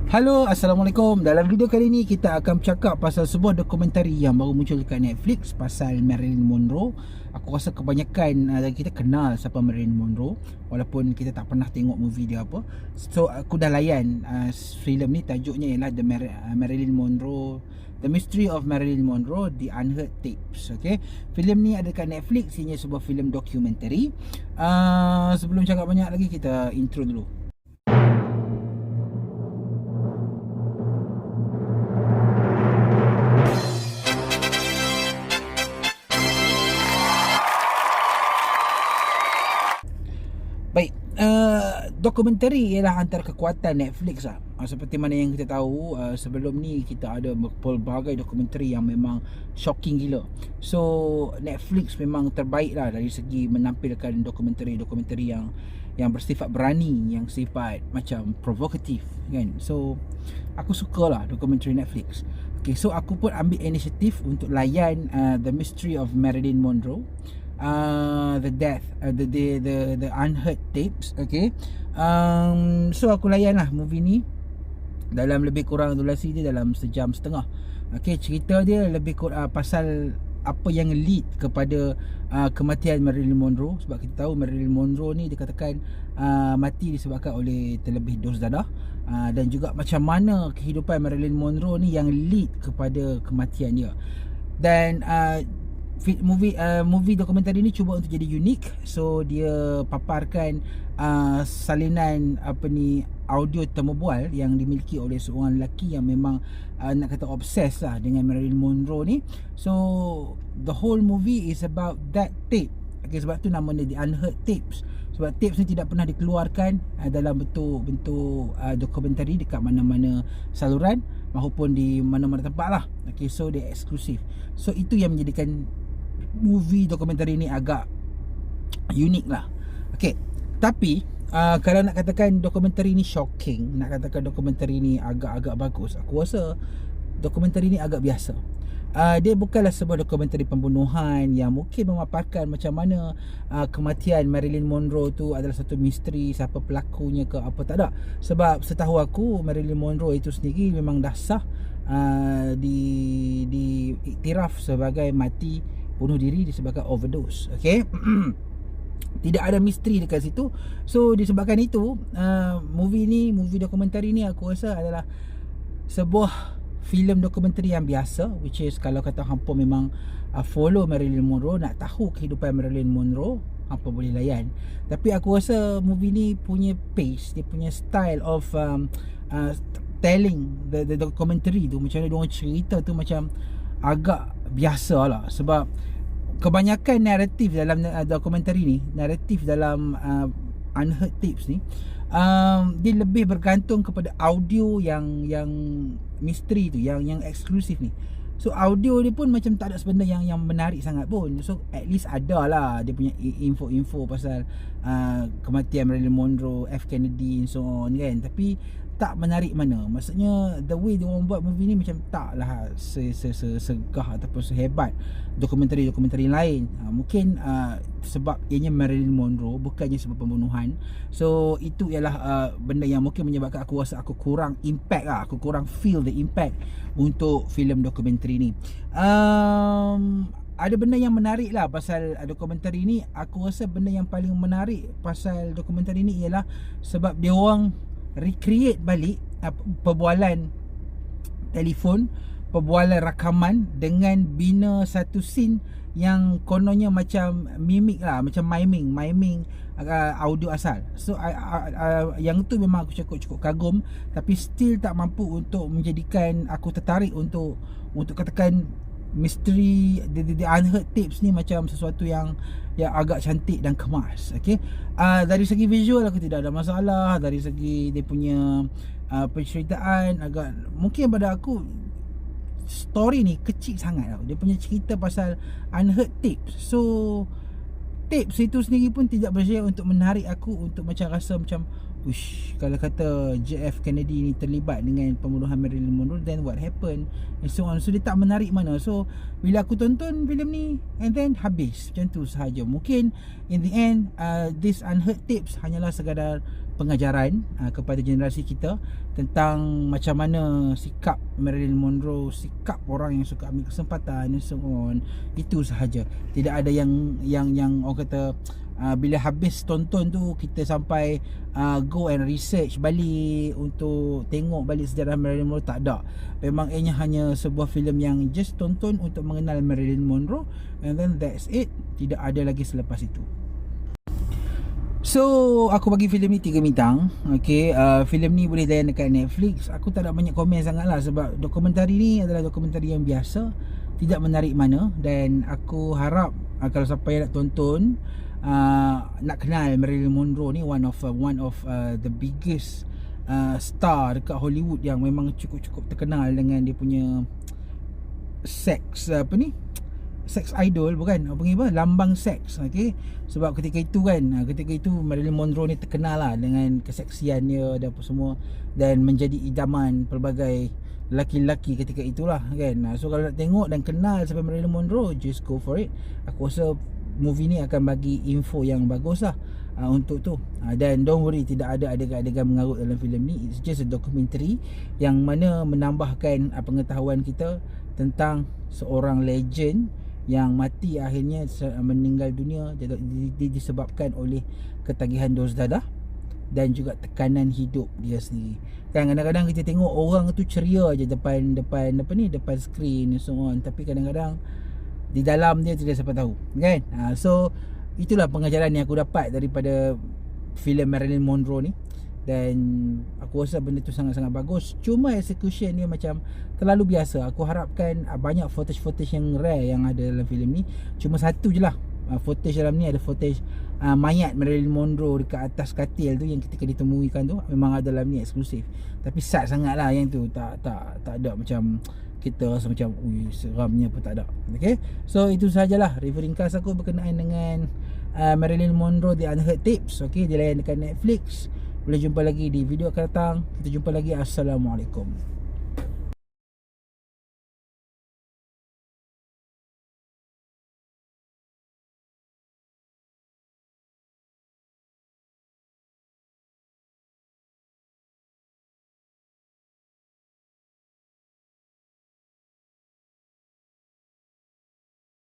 Halo, Assalamualaikum. Dalam video kali ini kita akan bercakap pasal sebuah dokumentari yang baru muncul dekat Netflix pasal Marilyn Monroe. Aku rasa kebanyakan kita kenal siapa Marilyn Monroe walaupun kita tak pernah tengok movie dia apa. So aku dah layan filem ni, tajuknya ialah Marilyn Monroe, The Mystery of Marilyn Monroe, The Unheard Tapes. Okay, filem ni ada dekat Netflix. Ini sebuah filem dokumentari. Sebelum cakap banyak lagi, kita intro dulu. Baik, dokumentari ialah antara kekuatan Netflix lah. Seperti mana yang kita tahu, sebelum ni kita ada pelbagai dokumentari yang memang shocking gila. So Netflix memang terbaik lah dari segi menampilkan dokumentari-dokumentari yang bersifat berani, yang sifat macam provokatif kan. So aku sukalah dokumentari Netflix. Okay, so aku pun ambil inisiatif untuk layan The Mystery of Marilyn Monroe, the death, the unheard tapes. Okay, so aku layan lah movie ni. Dalam lebih kurang durasi dia dalam sejam setengah. Okay, cerita dia lebih kurang pasal apa yang lead kepada kematian Marilyn Monroe. Sebab kita tahu Marilyn Monroe ni dikatakan mati disebabkan oleh terlebih dos dadah, dan juga macam mana kehidupan Marilyn Monroe ni yang lead kepada kematian dia. Dan movie dokumentari ni cuba untuk jadi unik. So dia paparkan salinan audio temubual yang dimiliki oleh seorang lelaki yang memang nak kata obses lah dengan Marilyn Monroe ni. So the whole movie is about that tape. Okay, sebab tu namanya The Unheard Tapes. Sebab tapes ni tidak pernah dikeluarkan dalam bentuk dokumentari dekat mana-mana saluran maupun di mana-mana tempat lah. Okay, so dia eksklusif. So itu yang menjadikan movie dokumentari ni agak unik lah. Okay, tapi kalau nak katakan dokumentari ni shocking, nak katakan dokumentari ni agak-agak bagus, aku rasa dokumentari ni agak biasa. Dia bukanlah sebuah dokumentari pembunuhan yang mungkin memaparkan macam mana kematian Marilyn Monroe tu adalah satu misteri, siapa pelakunya ke apa, tak ada. Sebab setahu aku Marilyn Monroe itu sendiri memang dah sah diiktiraf sebagai mati bunuh diri disebabkan overdose. Okay, tidak ada misteri dekat situ. So disebabkan itu movie dokumentari ni aku rasa adalah sebuah filem dokumentari yang biasa, which is kalau kata hampa memang follow Marilyn Monroe, nak tahu kehidupan Marilyn Monroe, hampa boleh layan. Tapi aku rasa movie ni punya pace, dia punya style of telling the documentary tu, macam mana diorang cerita tu macam agak biasa lah. Sebab kebanyakan naratif dalam dokumentari ni, naratif dalam Unheard Tapes ni, dia lebih bergantung kepada audio yang misteri tu, yang eksklusif ni. So audio dia pun macam tak ada sebenarnya yang menarik sangat pun. So at least ada lah dia punya info-info pasal kematian Marilyn Monroe, F Kennedy and so on kan. Tapi tak menarik mana. Maksudnya the way dia orang buat movie ni macam taklah segah ataupun sehebat dokumentari-dokumentari lain. Mungkin sebab ianya Marilyn Monroe, bukannya sebab pembunuhan. So itu ialah benda yang mungkin menyebabkan aku rasa aku kurang impact lah, aku kurang feel the impact untuk filem dokumentari ni. Ada benda yang menarik lah pasal dokumentari ni. Aku rasa benda yang paling menarik pasal dokumentari ni ialah sebab dia orang recreate balik perbualan telefon, perbualan rakaman dengan bina satu scene yang kononnya macam mimik lah, macam miming audio asal. So yang tu memang aku cukup kagum, tapi still tak mampu untuk menjadikan aku tertarik untuk katakan misteri the Unheard Tapes ni macam sesuatu yang agak cantik dan kemas. Okay, dari segi visual aku tidak ada masalah. Dari segi dia punya penceritaan, agak mungkin pada aku story ni kecil sangat tau. Dia punya cerita pasal Unheard Tapes. So tapes itu sendiri pun tidak berjaya untuk menarik aku untuk macam rasa macam Ush, kalau kata JF Kennedy ni terlibat dengan pembunuhan Marilyn Monroe, then what happened and so on. So dia tak menarik mana. So bila aku tonton filem ni, and then habis macam tu sahaja. Mungkin in the end this Unheard Tapes hanyalah sekadar pengajaran kepada generasi kita tentang macam mana sikap Marilyn Monroe, sikap orang yang suka ambil kesempatan and so on. Itu sahaja. Tidak ada yang orang kata bila habis tonton tu kita sampai go and research balik untuk tengok balik sejarah Marilyn Monroe. Tak ada. Memang ianya hanya sebuah filem yang just tonton untuk mengenal Marilyn Monroe, and then that's it. Tidak ada lagi selepas itu. So aku bagi filem ni 3 bintang. Okay, filem ni boleh tayang dekat Netflix. Aku tak ada banyak komen sangat lah, sebab dokumentari ni adalah dokumentari yang biasa, tidak menarik mana. Dan aku harap kalau siapa yang nak tonton, nak kenal Marilyn Monroe ni, one of the biggest star dekat Hollywood yang memang cukup terkenal dengan dia punya sex sex idol, bukan apa panggil apa, lambang seks. Okay, sebab ketika itu Marilyn Monroe ni terkenal lah dengan keseksian dia dan apa semua, dan menjadi idaman pelbagai lelaki-lelaki ketika itulah kan. So kalau nak tengok dan kenal sampai Marilyn Monroe, just go for it. Aku rasa movie ni akan bagi info yang bagus lah untuk tu. Dan don't worry, tidak ada adegan-adegan mengarut dalam filem ni. It's just a documentary yang mana menambahkan pengetahuan kita tentang seorang legend yang mati akhirnya meninggal dunia disebabkan oleh ketagihan dos dadah dan juga tekanan hidup dia sendiri. Kan kadang-kadang kita tengok orang tu ceria je depan skrin and so on, tapi kadang-kadang di dalam dia tidak siapa tahu kan. So itulah pengajaran yang aku dapat daripada filem Marilyn Monroe ni, dan aku rasa benda tu sangat-sangat bagus. Cuma execution dia macam terlalu biasa. Aku harapkan banyak footage yang rare yang ada dalam filem ni. Cuma satu je lah footage dalam ni, ada footage mayat Marilyn Monroe dekat atas katil tu yang ketika ditemuikan tu, memang ada dalam ni eksklusif. Tapi sad sangat lah yang tu. Tak ada macam kita rasa macam seramnya pun tak ada. Okay, so itu sahajalah review ringkas aku berkenaan dengan Marilyn Monroe The Unheard Tapes. Okay, dia layan dekat Netflix. Boleh jumpa lagi di video akan datang. Kita jumpa lagi. Assalamualaikum.